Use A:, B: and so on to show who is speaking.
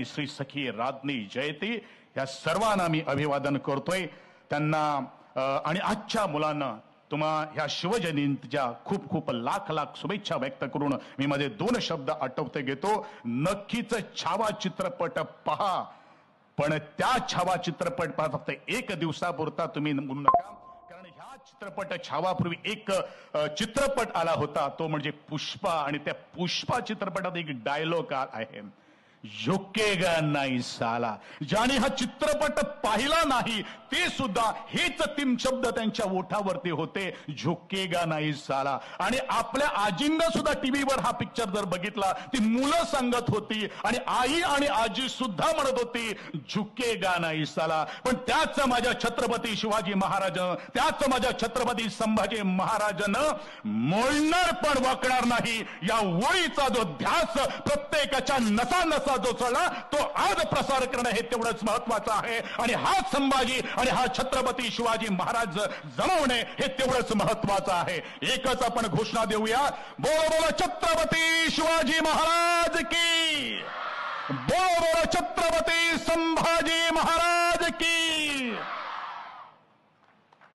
A: श्री सखी राज्ञी जयती या सर्वांना मी अभिवादन करतोय त्यांना आणि आजच्या मुलांना तुम्हा ह्या शिवजयंतीच्या खूप खूप लाख लाख शुभेच्छा व्यक्त करून मी माझे 2 शब्द आटवते घेतो। नक्कीच छावा चित्रपट पहा, पण त्या छावा चित्रपट पहा फक्त 1 दिवसापुरता तुम्ही म्हणू नका, कारण ह्या चित्रपट छावापूर्वी एक चित्रपट आला होता तो म्हणजे पुष्पा, आणि त्या पुष्पा चित्रपटात एक डायलॉग आहे, झुकेगा नाही साला। ज्याने हा चित्रपट पाहिला नाही ते सुद्धा हेच 3 शब्द त्यांच्या ओठावरती होते, झुकेगा नाही साला। आणि आपल्या आजींना सुद्धा टीव्हीवर हा पिक्चर जर बघितला ती मुलं सांगत होती आणि आई आणि आजी सुद्धा म्हणत होती झुकेगा नाही साला। पण त्याच माझ्या छत्रपती शिवाजी महाराज, त्याच माझ्या छत्रपती संभाजी महाराजांना मोडणार पण वाकणार नाही या ओळीचा जो ध्यास प्रत्येकाच्या नसा नसा जो चढला तो आज प्रसार करणं हे तेवढंच महत्वाचं आहे, आणि हा संभाजी आणि हा छत्रपती शिवाजी महाराज जमवणे हे तेवढंच महत्वाचं आहे। एकच आपण घोषणा देऊया, बोलो बोलो छत्रपती शिवाजी महाराज की, बोलो बोलो छत्रपती संभाजी महाराज